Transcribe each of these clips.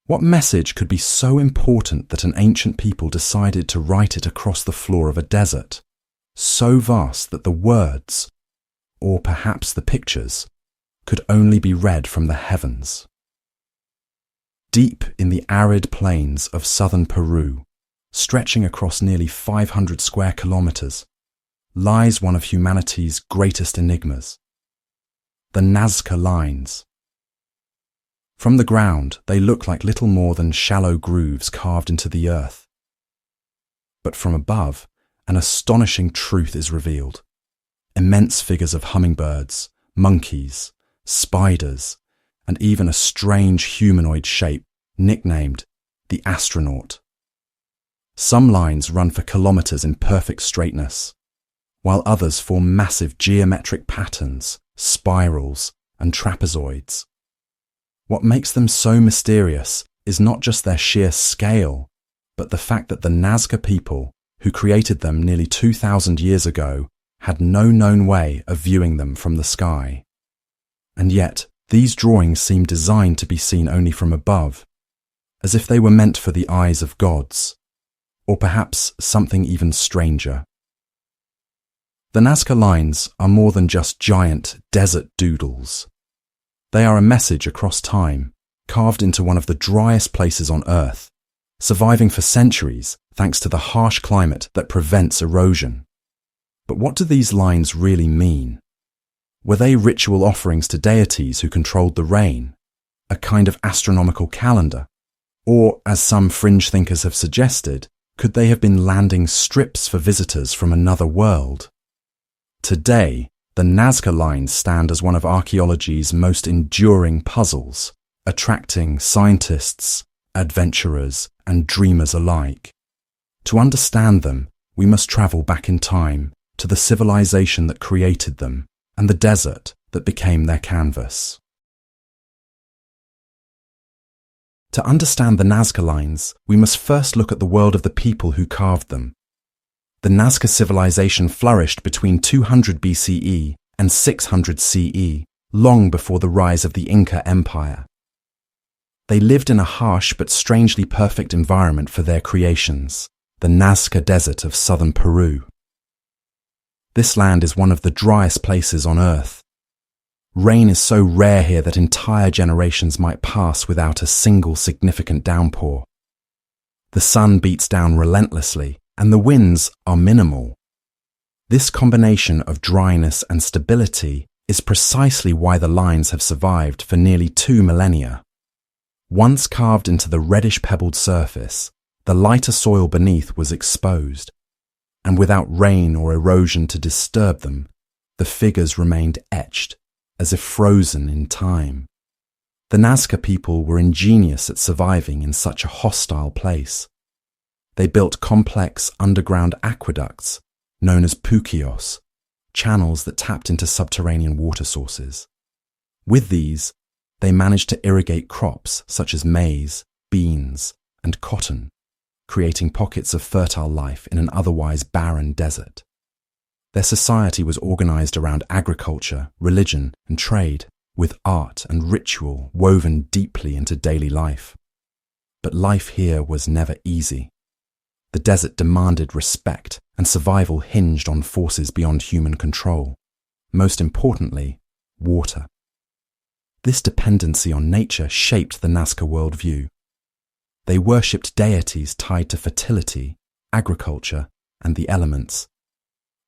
What message could be so important that an ancient people decided to write it across the floor of a desert, so vast that the words, or perhaps the pictures, could only be read from the heavens? Deep in the arid plains of southern Peru, stretching across nearly 500 square kilometers, lies one of humanity's greatest enigmas, the Nazca Lines. From the ground, they look like little more than shallow grooves carved into the earth. But from above, an astonishing truth is revealed. Immense figures of hummingbirds, monkeys, spiders, and even a strange humanoid shape nicknamed the astronaut. Some lines run for kilometers in perfect straightness, while others form massive geometric patterns, spirals, and trapezoids. What makes them so mysterious is not just their sheer scale, but the fact that the Nazca people, who created them nearly 2,000 years ago, had no known way of viewing them from the sky. And yet, these drawings seem designed to be seen only from above, as if they were meant for the eyes of gods, or perhaps something even stranger. The Nazca Lines are more than just giant desert doodles. They are a message across time, carved into one of the driest places on Earth, surviving for centuries thanks to the harsh climate that prevents erosion. But what do these lines really mean? Were they ritual offerings to deities who controlled the rain, a kind of astronomical calendar? Or, as some fringe thinkers have suggested, could they have been landing strips for visitors from another world? Today, the Nazca Lines stand as one of archaeology's most enduring puzzles, attracting scientists, adventurers, and dreamers alike. To understand them, we must travel back in time to the civilization that created them and the desert that became their canvas. To understand the Nazca Lines, we must first look at the world of the people who carved them. The Nazca civilization flourished between 200 BCE and 600 CE, long before the rise of the Inca Empire. They lived in a harsh but strangely perfect environment for their creations, the Nazca Desert of southern Peru. This land is one of the driest places on Earth. Rain is so rare here that entire generations might pass without a single significant downpour. The sun beats down relentlessly, and the winds are minimal. This combination of dryness and stability is precisely why the lines have survived for nearly 2 millennia. Once carved into the reddish-pebbled surface, the lighter soil beneath was exposed, and without rain or erosion to disturb them, the figures remained etched, as if frozen in time. The Nazca people were ingenious at surviving in such a hostile place. They built complex underground aqueducts, known as puquios, channels that tapped into subterranean water sources. With these, they managed to irrigate crops such as maize, beans, and cotton, creating pockets of fertile life in an otherwise barren desert. Their society was organized around agriculture, religion, and trade, with art and ritual woven deeply into daily life. But life here was never easy. The desert demanded respect, and survival hinged on forces beyond human control. Most importantly, water. This dependency on nature shaped the Nazca worldview. They worshipped deities tied to fertility, agriculture, and the elements.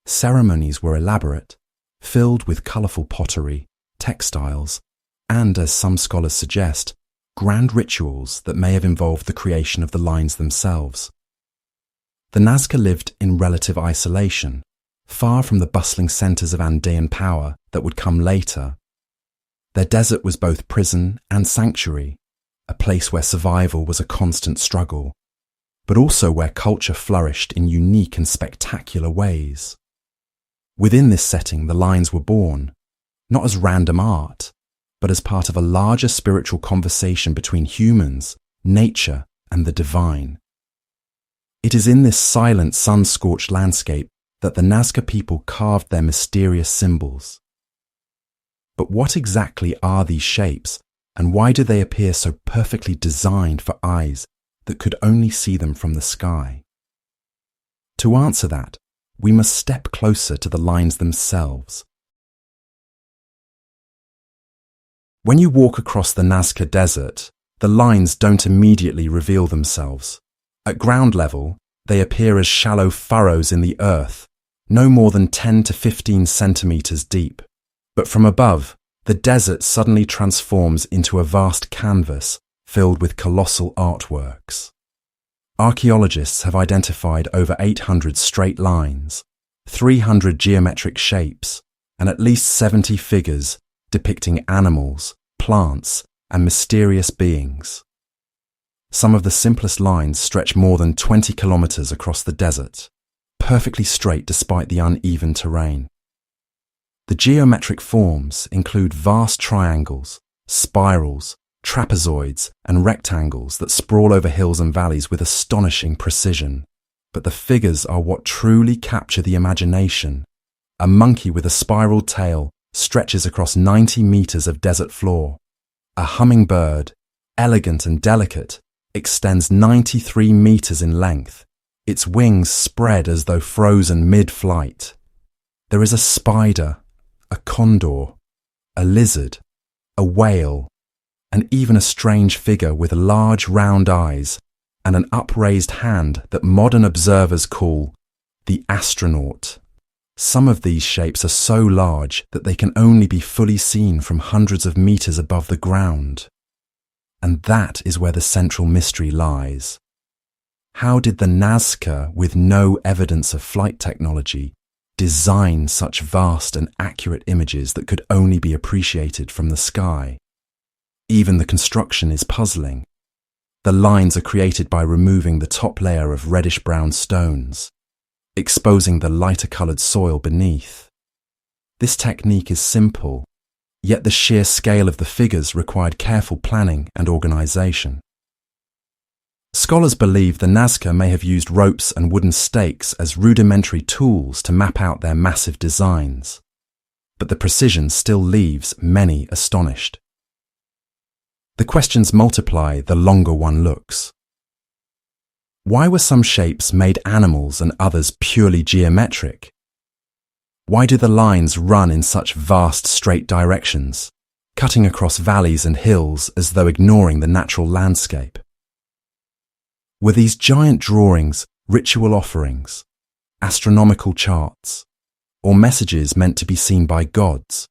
Ceremonies were elaborate, filled with colourful pottery, textiles, and, as some scholars suggest, grand rituals that may have involved the creation of the lines themselves. The Nazca lived in relative isolation, far from the bustling centres of Andean power that would come later. Their desert was both prison and sanctuary, a place where survival was a constant struggle, but also where culture flourished in unique and spectacular ways. Within this setting, the lines were born, not as random art, but as part of a larger spiritual conversation between humans, nature, and the divine. It is in this silent, sun-scorched landscape that the Nazca people carved their mysterious symbols. But what exactly are these shapes, And why do they appear so perfectly designed for eyes that could only see them from the sky? To answer that, we must step closer to the lines themselves. When you walk across the Nazca Desert, the lines don't immediately reveal themselves. At ground level, they appear as shallow furrows in the earth, no more than 10 to 15 centimeters deep. But from above, the desert suddenly transforms into a vast canvas filled with colossal artworks. Archaeologists have identified over 800 straight lines, 300 geometric shapes, and at least 70 figures depicting animals, plants, and mysterious beings. Some of the simplest lines stretch more than 20 kilometers across the desert, perfectly straight despite the uneven terrain. The geometric forms include vast triangles, spirals, trapezoids, and rectangles that sprawl over hills and valleys with astonishing precision. But the figures are what truly capture the imagination. A monkey with a spiral tail stretches across 90 meters of desert floor. A hummingbird, elegant and delicate, extends 93 meters in length, its wings spread as though frozen mid-flight. There is a spider, a condor, a lizard, a whale, and even a strange figure with large round eyes and an upraised hand that modern observers call the astronaut. Some of these shapes are so large that they can only be fully seen from hundreds of meters above the ground. And that is where the central mystery lies. How did the Nazca, with no evidence of flight technology, design such vast and accurate images that could only be appreciated from the sky? Even the construction is puzzling. The lines are created by removing the top layer of reddish-brown stones, exposing the lighter-coloured soil beneath. This technique is simple, yet the sheer scale of the figures required careful planning and organisation. Scholars believe the Nazca may have used ropes and wooden stakes as rudimentary tools to map out their massive designs, but the precision still leaves many astonished. The questions multiply the longer one looks. Why were some shapes made animals and others purely geometric? Why do the lines run in such vast straight directions, cutting across valleys and hills as though ignoring the natural landscape? Were these giant drawings ritual offerings, astronomical charts, or messages meant to be seen by gods,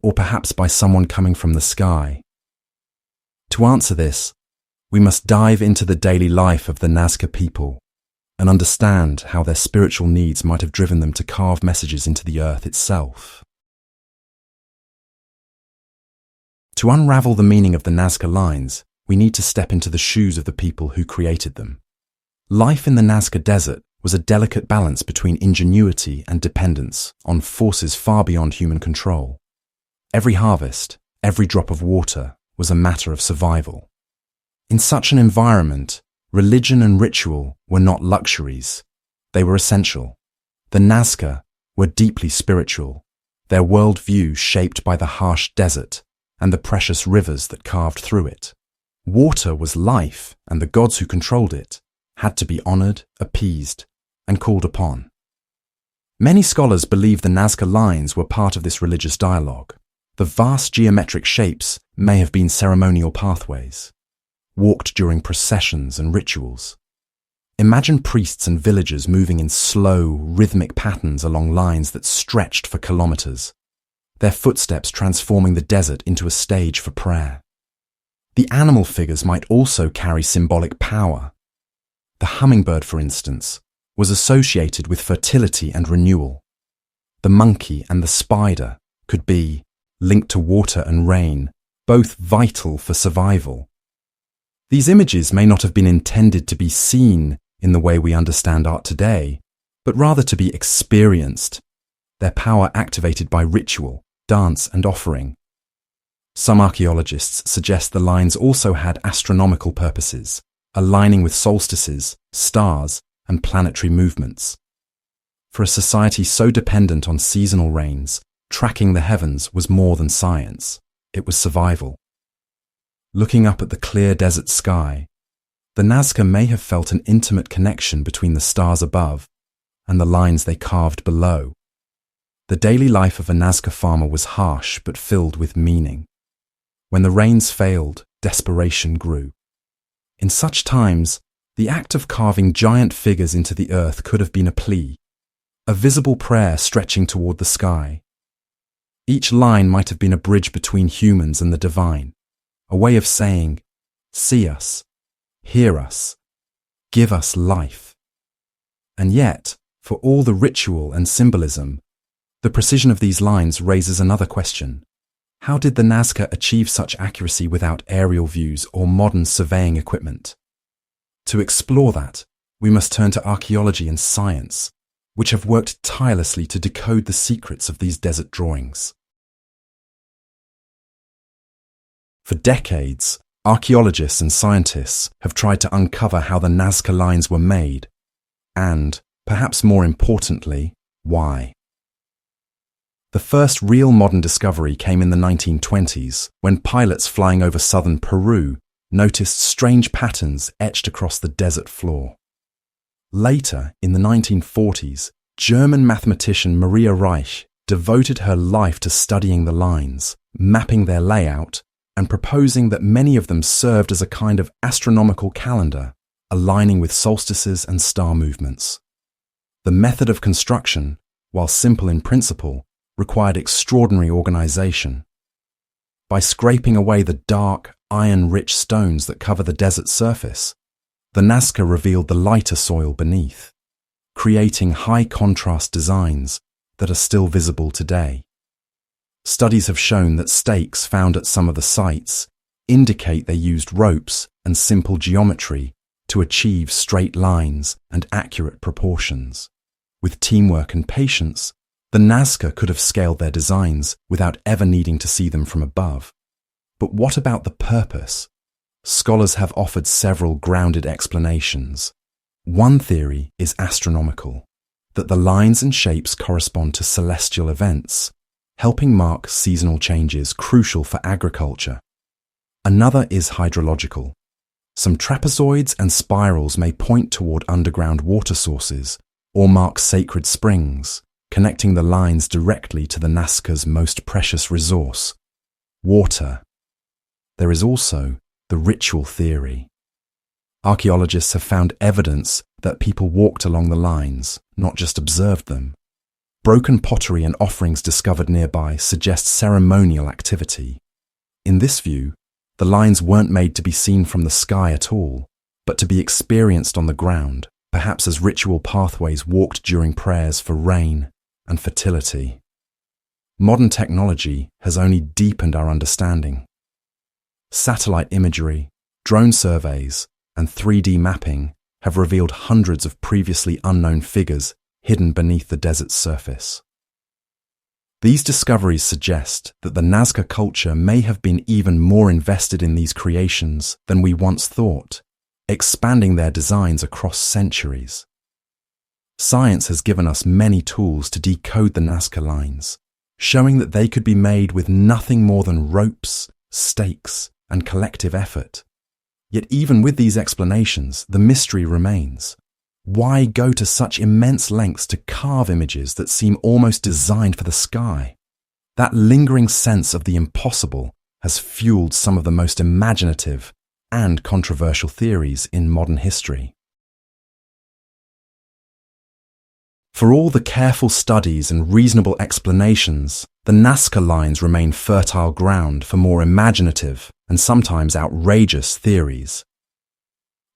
or perhaps by someone coming from the sky? To answer this, we must dive into the daily life of the Nazca people and understand how their spiritual needs might have driven them to carve messages into the earth itself. To unravel the meaning of the Nazca Lines, we need to step into the shoes of the people who created them. Life in the Nazca Desert was a delicate balance between ingenuity and dependence on forces far beyond human control. Every harvest, every drop of water, was a matter of survival. In such an environment, religion and ritual were not luxuries, they were essential. The Nazca were deeply spiritual, their worldview shaped by the harsh desert and the precious rivers that carved through it. Water was life, and the gods who controlled it had to be honoured, appeased, and called upon. Many scholars believe the Nazca Lines were part of this religious dialogue. The vast geometric shapes may have been ceremonial pathways, walked during processions and rituals. Imagine priests and villagers moving in slow, rhythmic patterns along lines that stretched for kilometers, their footsteps transforming the desert into a stage for prayer. The animal figures might also carry symbolic power. The hummingbird, for instance, was associated with fertility and renewal. The monkey and the spider could be linked to water and rain, both vital for survival. These images may not have been intended to be seen in the way we understand art today, but rather to be experienced, their power activated by ritual, dance, and offering. Some archaeologists suggest the lines also had astronomical purposes, aligning with solstices, stars, and planetary movements. For a society so dependent on seasonal rains, tracking the heavens was more than science, it was survival. Looking up at the clear desert sky, the Nazca may have felt an intimate connection between the stars above and the lines they carved below. The daily life of a Nazca farmer was harsh but filled with meaning. When the rains failed, desperation grew. In such times, the act of carving giant figures into the earth could have been a plea, a visible prayer stretching toward the sky. Each line might have been a bridge between humans and the divine, a way of saying, "See us, hear us, give us life." And yet, for all the ritual and symbolism, the precision of these lines raises another question. How did the Nazca achieve such accuracy without aerial views or modern surveying equipment? To explore that, we must turn to archaeology and science, which have worked tirelessly to decode the secrets of these desert drawings. For decades, archaeologists and scientists have tried to uncover how the Nazca Lines were made, and, perhaps more importantly, why. The first real modern discovery came in the 1920s, when pilots flying over southern Peru noticed strange patterns etched across the desert floor. Later, in the 1940s, German mathematician Maria Reich devoted her life to studying the lines, mapping their layout, and proposing that many of them served as a kind of astronomical calendar, aligning with solstices and star movements. The method of construction, while simple in principle, required extraordinary organization. By scraping away the dark, iron-rich stones that cover the desert surface, the Nazca revealed the lighter soil beneath, creating high-contrast designs that are still visible today. Studies have shown that stakes found at some of the sites indicate they used ropes and simple geometry to achieve straight lines and accurate proportions. With teamwork and patience, the Nazca could have scaled their designs without ever needing to see them from above. But what about the purpose? Scholars have offered several grounded explanations. One theory is astronomical, that the lines and shapes correspond to celestial events, helping mark seasonal changes crucial for agriculture. Another is hydrological. Some trapezoids and spirals may point toward underground water sources or mark sacred springs, connecting the lines directly to the Nazca's most precious resource, water. There is also the ritual theory. Archaeologists have found evidence that people walked along the lines, not just observed them. Broken pottery and offerings discovered nearby suggest ceremonial activity. In this view, the lines weren't made to be seen from the sky at all, but to be experienced on the ground, perhaps as ritual pathways walked during prayers for rain and fertility. Modern technology has only deepened our understanding. Satellite imagery, drone surveys, and 3D mapping have revealed hundreds of previously unknown figures hidden beneath the desert's surface. These discoveries suggest that the Nazca culture may have been even more invested in these creations than we once thought, expanding their designs across centuries. Science has given us many tools to decode the Nazca Lines, showing that they could be made with nothing more than ropes, stakes, and collective effort. Yet even with these explanations, the mystery remains. Why go to such immense lengths to carve images that seem almost designed for the sky? That lingering sense of the impossible has fueled some of the most imaginative and controversial theories in modern history. For all the careful studies and reasonable explanations, the Nazca Lines remain fertile ground for more imaginative and sometimes outrageous theories.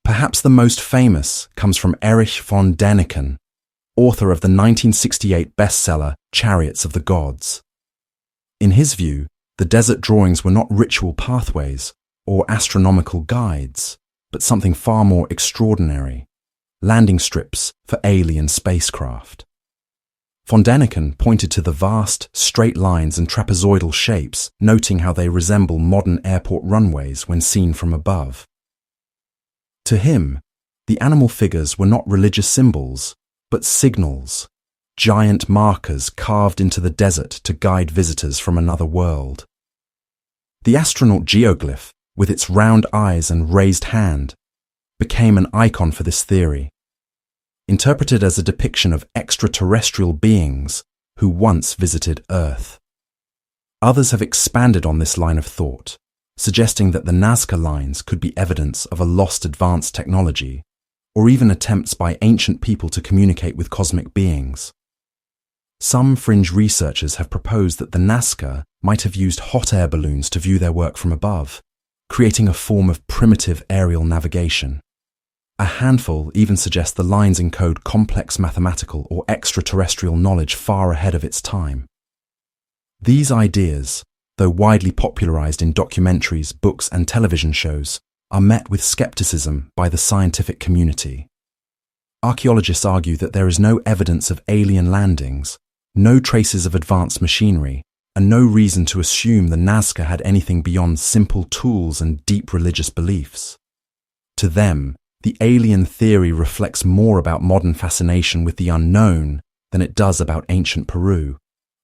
Perhaps the most famous comes from Erich von Däniken, author of the 1968 bestseller Chariots of the Gods. In his view, the desert drawings were not ritual pathways or astronomical guides, but something far more extraordinary: landing strips for alien spacecraft. Von Däniken pointed to the vast, straight lines and trapezoidal shapes, noting how they resemble modern airport runways when seen from above. To him, the animal figures were not religious symbols, but signals, giant markers carved into the desert to guide visitors from another world. The astronaut geoglyph, with its round eyes and raised hand, became an icon for this theory, interpreted as a depiction of extraterrestrial beings who once visited Earth. Others have expanded on this line of thought, suggesting that the Nazca Lines could be evidence of a lost advanced technology, or even attempts by ancient people to communicate with cosmic beings. Some fringe researchers have proposed that the Nazca might have used hot air balloons to view their work from above, creating a form of primitive aerial navigation. A handful even suggest the lines encode complex mathematical or extraterrestrial knowledge far ahead of its time. These ideas, though widely popularized in documentaries, books, and television shows, are met with skepticism by the scientific community. Archaeologists argue that there is no evidence of alien landings, no traces of advanced machinery, and no reason to assume the Nazca had anything beyond simple tools and deep religious beliefs. To them, the alien theory reflects more about modern fascination with the unknown than it does about ancient Peru.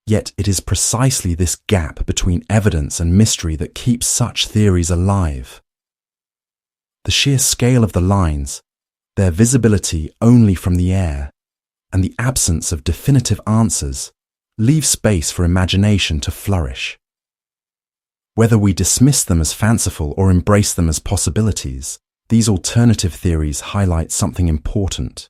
Yet it is precisely this gap between evidence and mystery that keeps such theories alive. The sheer scale of the lines, their visibility only from the air, and the absence of definitive answers leave space for imagination to flourish. Whether we dismiss them as fanciful or embrace them as possibilities, these alternative theories highlight something important.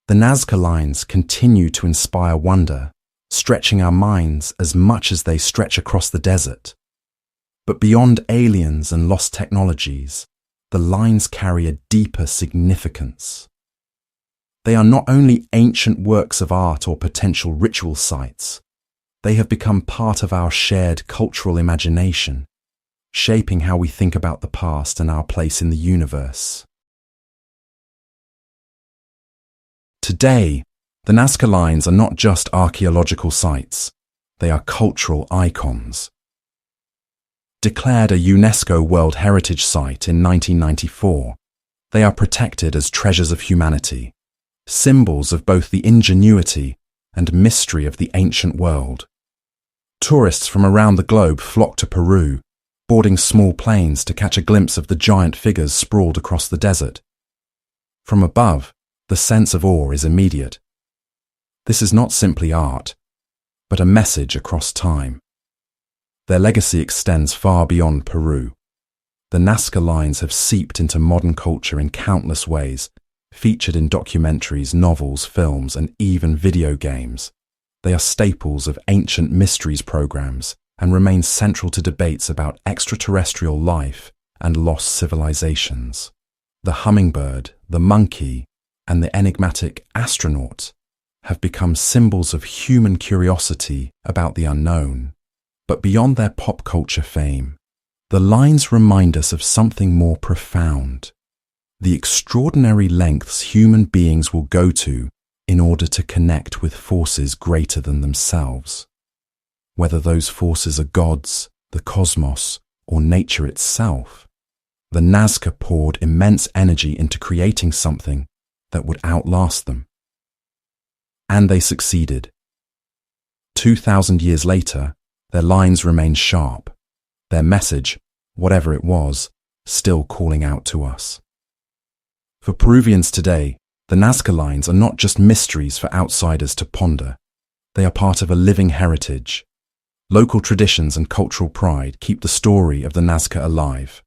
The Nazca Lines continue to inspire wonder, stretching our minds as much as they stretch across the desert. But beyond aliens and lost technologies, the lines carry a deeper significance. They are not only ancient works of art or potential ritual sites, they have become part of our shared cultural imagination, shaping how we think about the past and our place in the universe. Today, the Nazca Lines are not just archaeological sites, they are cultural icons. Declared a UNESCO World Heritage Site in 1994, they are protected as treasures of humanity, symbols of both the ingenuity and mystery of the ancient world. Tourists from around the globe flock to Peru, boarding small planes to catch a glimpse of the giant figures sprawled across the desert. From above, the sense of awe is immediate. This is not simply art, but a message across time. Their legacy extends far beyond Peru. The Nazca Lines have seeped into modern culture in countless ways, featured in documentaries, novels, films, and even video games. They are staples of ancient mysteries programs and remain central to debates about extraterrestrial life and lost civilizations. The hummingbird, the monkey, and the enigmatic astronaut have become symbols of human curiosity about the unknown. But beyond their pop culture fame, the lines remind us of something more profound: the extraordinary lengths human beings will go to in order to connect with forces greater than themselves. Whether those forces are gods, the cosmos, or nature itself, the Nazca poured immense energy into creating something that would outlast them. And they succeeded. 2,000 years later, their lines remain sharp, their message, whatever it was, still calling out to us. For Peruvians today, the Nazca Lines are not just mysteries for outsiders to ponder. They are part of a living heritage. Local traditions and cultural pride keep the story of the Nazca alive,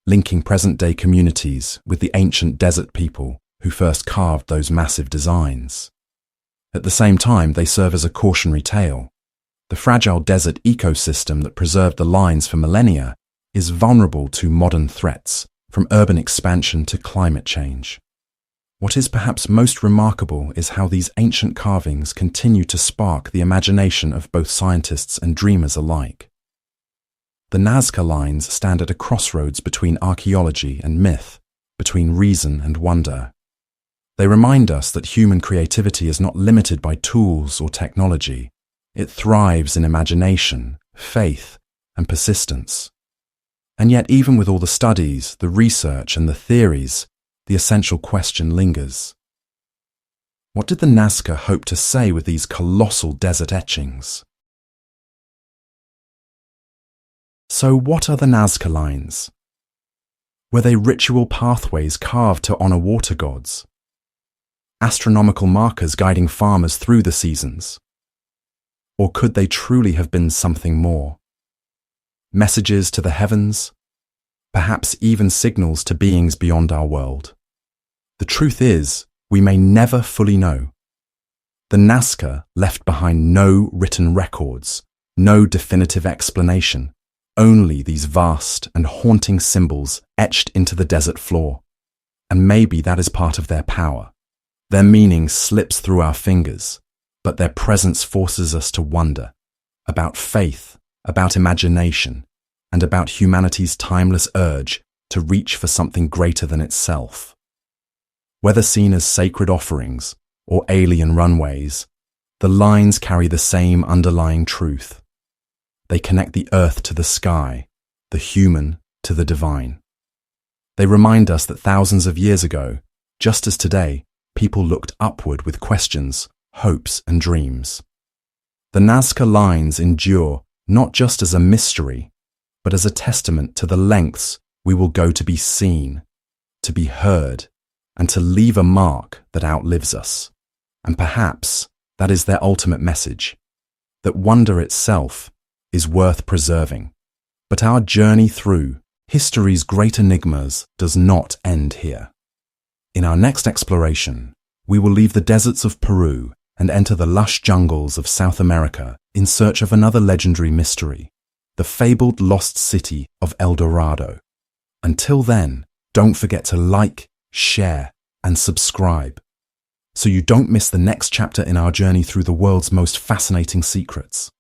linking present-day communities with the ancient desert people who first carved those massive designs. At the same time, they serve as a cautionary tale. The fragile desert ecosystem that preserved the lines for millennia is vulnerable to modern threats, from urban expansion to climate change. What is perhaps most remarkable is how these ancient carvings continue to spark the imagination of both scientists and dreamers alike. The Nazca Lines stand at a crossroads between archaeology and myth, between reason and wonder. They remind us that human creativity is not limited by tools or technology. It thrives in imagination, faith, and persistence. And yet, even with all the studies, the research, and the theories, the essential question lingers. What did the Nazca hope to say with these colossal desert etchings? So what are the Nazca Lines? Were they ritual pathways carved to honor water gods? Astronomical markers guiding farmers through the seasons? Or could they truly have been something more? Messages to the heavens? Perhaps even signals to beings beyond our world? The truth is, we may never fully know. The Nazca left behind no written records, no definitive explanation, only these vast and haunting symbols etched into the desert floor. And maybe that is part of their power. Their meaning slips through our fingers, but their presence forces us to wonder about faith, about imagination, and about humanity's timeless urge to reach for something greater than itself. Whether seen as sacred offerings or alien runways, the lines carry the same underlying truth. They connect the earth to the sky, the human to the divine. They remind us that thousands of years ago, just as today, people looked upward with questions, hopes, and dreams. The Nazca Lines endure not just as a mystery, but as a testament to the lengths we will go to be seen, to be heard, and to leave a mark that outlives us. And perhaps that is their ultimate message, that wonder itself is worth preserving. But our journey through history's great enigmas does not end here. In our next exploration, we will leave the deserts of Peru and enter the lush jungles of South America in search of another legendary mystery, the fabled lost city of El Dorado. Until then, don't forget to like, share, and subscribe, so you don't miss the next chapter in our journey through the world's most fascinating secrets.